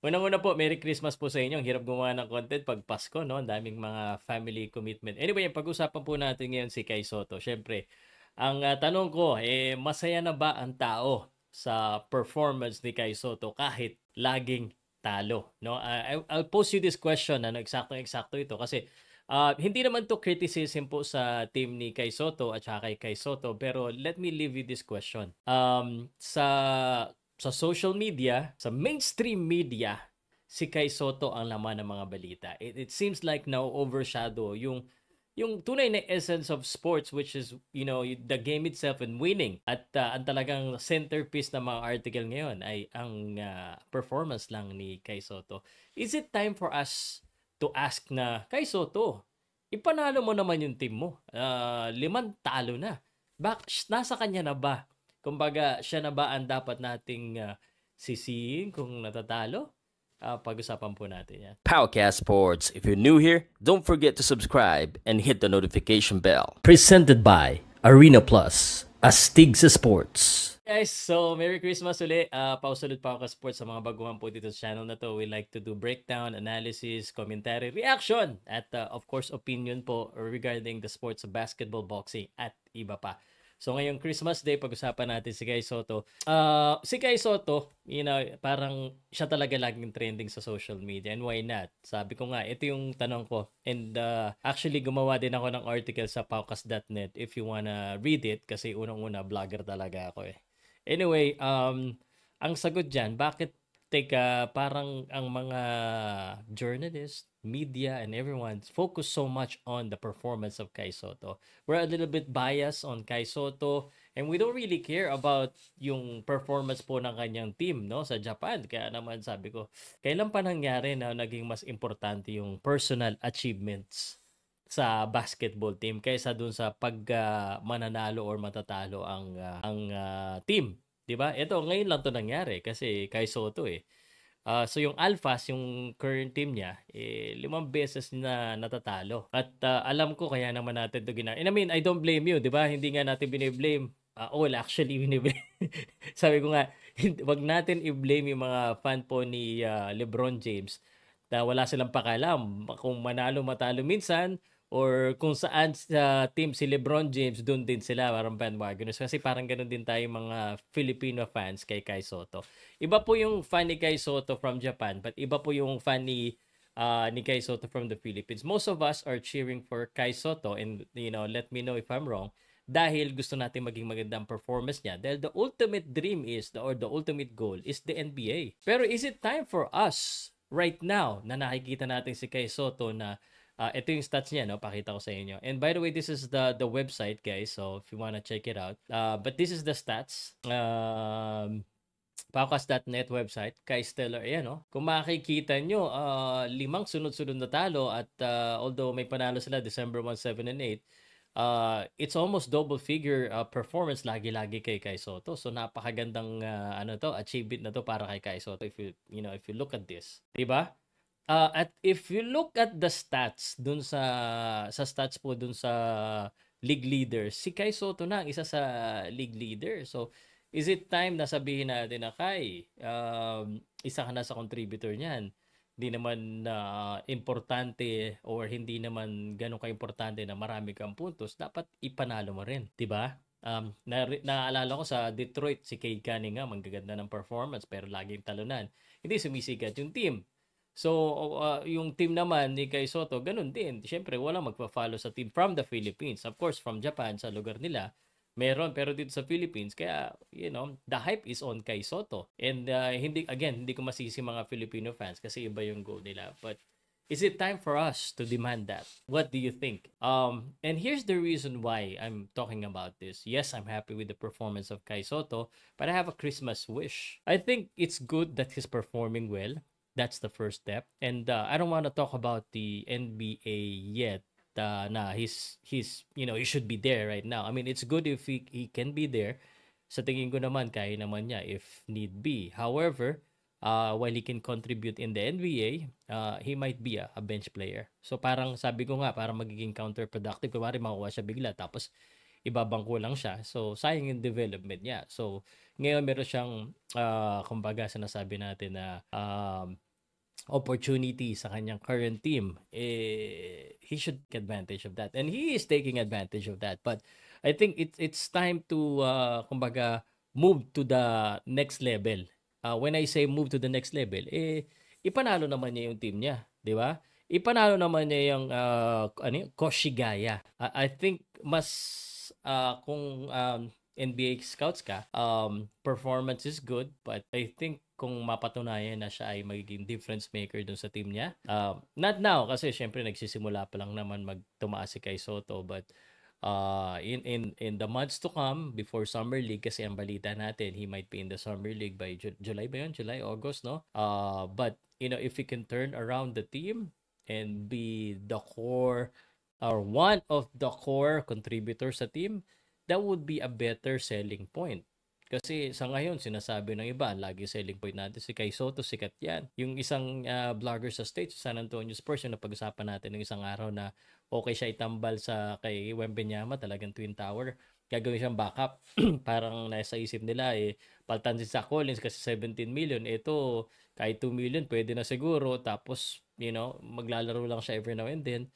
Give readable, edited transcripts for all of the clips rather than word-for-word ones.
Unang-una po, Merry Christmas po sa inyo. Ang hirap gumawa ng content pag Pasko, no? Ang daming mga family commitment. Anyway, pag-usapan po natin ngayon si Kai Soto. Siyempre, ang tanong ko, masaya na ba ang tao sa performance ni Kai Soto kahit laging talo? No? I'll pose you this question, ano, eksakto ito. Kasi hindi naman to criticism po sa team ni Kai Soto at saka kay Kai Soto. Pero let me leave you this question. Sa social media, sa mainstream media, si Kai Soto ang laman ng mga balita. It seems like now overshadow yung tunay na essence of sports, which is, the game itself and winning. At ang talagang centerpiece ng mga article ngayon ay ang performance lang ni Kai Soto. Is it time for us to ask na, Kai Soto, ipanalo mo naman yung team mo. 5 talo na. Nasa kanya na ba? Kumbaga, siya na ba ang dapat nating sisihin kung natatalo? Pag-usapan po natin yan. Powercast Sports. If you're new here, don't forget to subscribe and hit the notification bell. Presented by Arena Plus, Astig sa Sports. Guys, so Merry Christmas ulit. Pausulit pa ako sports sa mga baguhan po dito sa channel na to. We like to do breakdown, analysis, commentary, reaction, at of course opinion po regarding the sports of basketball, boxing, at iba pa. So ngayong Christmas Day, pag-usapan natin si Kai Soto. Si Kai Soto, parang siya talaga laging trending sa social media. And why not? Sabi ko nga, ito yung tanong ko. And actually, gumawa din ako ng article sa paukas.net if you wanna read it. Kasi unang-una, vlogger talaga ako eh. Anyway, ang sagot dyan, bakit parang ang mga journalists, media, and everyone focus so much on the performance of Kai Soto. We're a little bit biased on Kai Soto and we don't really care about yung performance po ng kanyang team, no, sa Japan. Kaya naman sabi ko, kailan pa nangyari na naging mas importante yung personal achievements sa basketball team kaysa dun sa mananalo or matatalo ang team, 'di ba? Ito ngayon lang 'to nangyari kasi Kai Soto eh. So yung Alphas, yung current team niya, 5 beses na natatalo. At alam ko kaya naman natin 'to I mean, I don't blame you, 'di ba? Hindi nga natin bine-blame. Well, actually, bine-blame. Sabi ko nga, wag natin i-blame yung mga fan po ni LeBron James na wala silang pakialam kung manalo matalo minsan or kung saan sa team si LeBron James, doon din sila parang bandwagoners. Kasi parang ganun din tayo mga Filipino fans kay Kai Soto. Iba po yung fan ni Kai Soto from Japan, but iba po yung fan ni Kai Soto from the Philippines. Most of us are cheering for Kai Soto and let me know if I'm wrong dahil gusto natin maging magandang performance niya. Dahil the ultimate dream is, or the ultimate goal is the NBA. Pero is it time for us right now na nakikita natin si Kai Soto na ito yung stats niya, no? Pakita ko sa inyo. And by the way, this is the website, guys. So if you wanna check it out. But this is the stats. Paukas.net website, Kai Stellar. Ayan, no? Kung makikita nyo, 5 sunod-sunod na talo at although may panalo sila December 1, 7, and 8, it's almost double figure performance lagi-lagi kay Kai Soto. So napakagandang achievement na to para kay Kai Soto if you look at this. 'Di ba? At if you look at the stats dun sa stats po dun sa league leader, si Kai Soto na ang isa sa league leader. So, is it time na sabihin natin na Kai, isa ka na sa contributor niyan. Hindi naman importante or hindi naman ganun ka-importante na marami kang puntos, dapat ipanalo mo rin, 'di ba? Naalala ko sa Detroit, si Cade Cunningham, ang gaganda ng performance pero laging talunan. Hindi sumisikat yung team. So, yung team naman ni Kai Soto, ganun din. Siyempre, walang magpa-follow sa team from the Philippines. Of course, from Japan, sa lugar nila, meron. Pero dito sa Philippines, kaya, the hype is on Kai Soto. And hindi ko masisi mga Filipino fans kasi iba yung goal nila. But, is it time for us to demand that? What do you think? And here's the reason why I'm talking about this. Yes, I'm happy with the performance of Kai Soto, but I have a Christmas wish. I think it's good that he's performing well. That's the first step. And I don't want to talk about the NBA yet. He's he should be there right now. I mean, it's good if he can be there. Sa tingin ko naman, kaya naman niya if need be. However, while he can contribute in the NBA, he might be a bench player. So parang sabi ko nga, parang magiging counterproductive. Kumari makuha siya bigla, tapos ibabangko lang siya. So, sayang yung development niya. So, ngayon meron siyang, kumbaga, sinasabi natin na opportunity sa kanyang current team, he should take advantage of that. And he is taking advantage of that. But I think it's time to, kumbaga, move to the next level. When I say move to the next level, ipanalo naman niya yung team niya, di ba? Ipanalo naman niya yung Koshigaya. I think mas kung NBA scouts ka, performance is good, but I think kung mapatunayan na siya ay magiging difference maker dun sa team niya. Not now, kasi syempre nagsisimula pa lang naman magtumaas si Kai Soto, but in the months to come before Summer League, kasi ang balita natin, he might be in the Summer League by July ba yun? July, August, no? But, if he can turn around the team and be the core or one of the core contributors sa team, that would be a better selling point. Kasi sa ngayon, sinasabi ng iba, lagi selling point natin si Kai Soto, sikat yan. Yung isang vlogger sa States, San Antonio Spurs, yung napag-usapan natin ng isang araw na okay siya itambal sa kay Wembenyama, talagang Twin Tower. Gagawin siyang backup. Parang nasa isip nila, paltan si Zach Collins kasi 17 million. Ito, kahit 2 million, pwede na siguro. Tapos, maglalaro lang siya every now and then.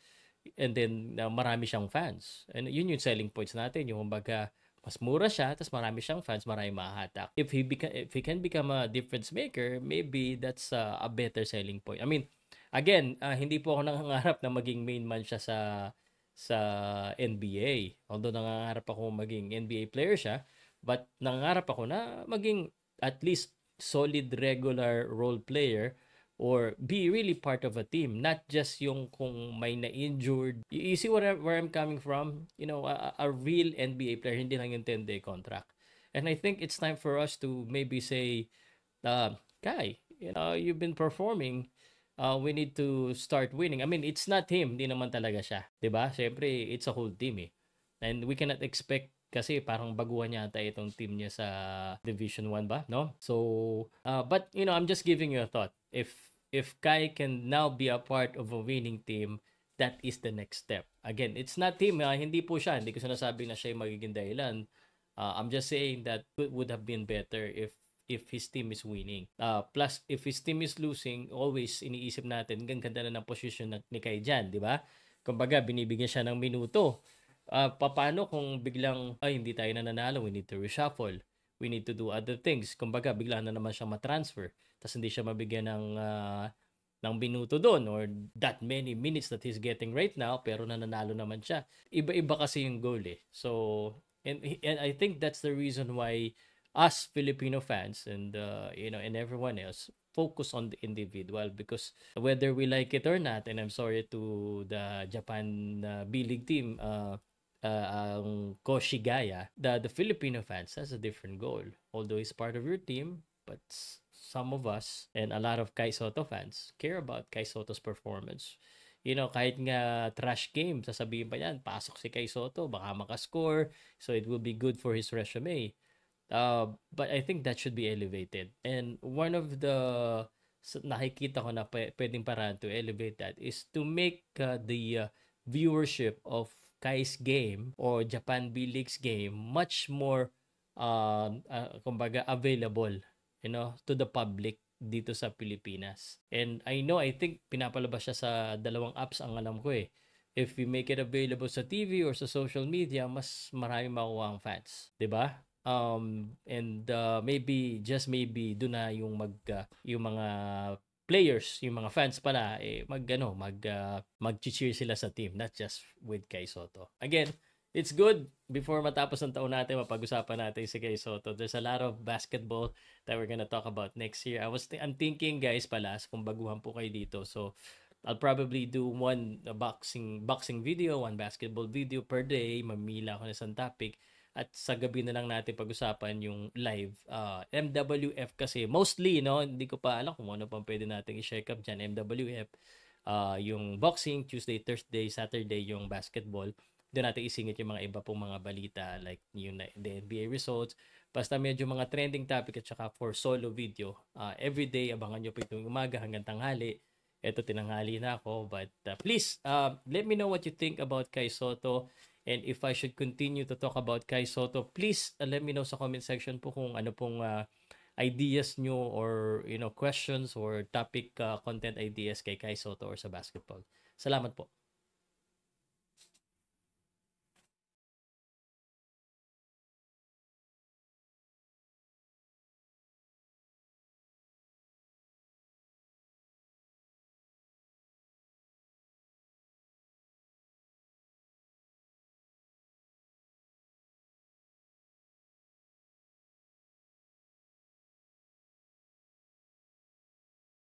And then, marami siyang fans. And yun yung selling points natin. Yung kumbaga, mas mura siya, tapos marami siyang fans, marami mahahatak. If he can become a difference maker, maybe that's a better selling point. I mean, again, hindi po ako nangangarap na maging main man siya sa NBA. Although nangangarap ako maging NBA player siya, but nangangarap ako na maging at least solid regular role player or be really part of a team, not just yung kung may na-injured. You see where I'm coming from? A real NBA player, hindi lang yung 10-day contract. And I think it's time for us to maybe say, Kai, you've been performing. We need to start winning. I mean, it's not him, hindi naman talaga siya. 'Di ba? Siyempre, it's a whole team eh. And we cannot expect kasi parang baguhan yata itong team niya sa Division 1 ba, no? So, but I'm just giving you a thought. If Kai can now be a part of a winning team, that is the next step. Again, it's not him, hindi po siya. Hindi ko sinasabi na siya yung magiging dahilan. I'm just saying that it would have been better if his team is winning. Plus, if his team is losing, always iniisip natin, ganda na ng position ni Kai dyan, di ba? Kumbaga, binibigyan siya ng minuto. Paano kung biglang, hindi tayo na nanalo, we need to reshuffle. We need to do other things. Kumbaga, bigla na naman siya matransfer. Tapos hindi siya mabigyan ng minuto doon or that many minutes that he's getting right now, pero nananalo naman siya. Iba-iba kasi yung goal eh. So, and I think that's the reason why us Filipino fans and and everyone else focus on the individual, because whether we like it or not, and I'm sorry to the Japan B-League team, ang Koshigaya, the Filipino fans has a different goal. Although he's part of your team, but some of us and a lot of Kai Soto fans care about Kai Soto's performance. Kahit nga trash game, sasabihin pa yan, pasok si Kai Soto, baka makascore, so it will be good for his resume. But I think that should be elevated. And one of the nakikita ko na pwedeng paraan to elevate that is to make the viewership of Kai's game or Japan B-League's game much more kumbaga available to the public dito sa Pilipinas. And I think pinapalabas siya sa 2 apps ang alam ko eh. If we make it available sa TV or sa social media, mas marami makuha ang fans, 'di ba? And maybe doon na yung yung mga players, yung mga fans pala mag-cheer sila sa team, not just with Kai Soto. Again, it's good before matapos ng taon natin mapag-usapan natin si Kai Soto. There's a lot of basketball that we're gonna talk about next year. I'm thinking guys pala, kung baguhan po kayo dito. So I'll probably do one boxing video, one basketball video per day. Mamila ako ng isang topic. At sa gabi na lang natin pag-usapan yung live. MWF kasi, mostly, hindi ko pa alam kung ano pang pwede natin i-check up dyan. MWF, yung boxing, Tuesday, Thursday, Saturday, yung basketball. Doon natin isingit yung mga iba pong mga balita, like yung the NBA results. Basta medyo mga trending topic at saka for solo video. Everyday, abangan nyo po itong umaga hanggang tanghali. Ito, tinanghali na ako. But please, let me know what you think about Kai Soto. And if I should continue to talk about Kai Soto, please let me know sa comment section po kung ano pong ideas nyo or questions or topic content ideas kay Kai Soto or sa basketball. Salamat po.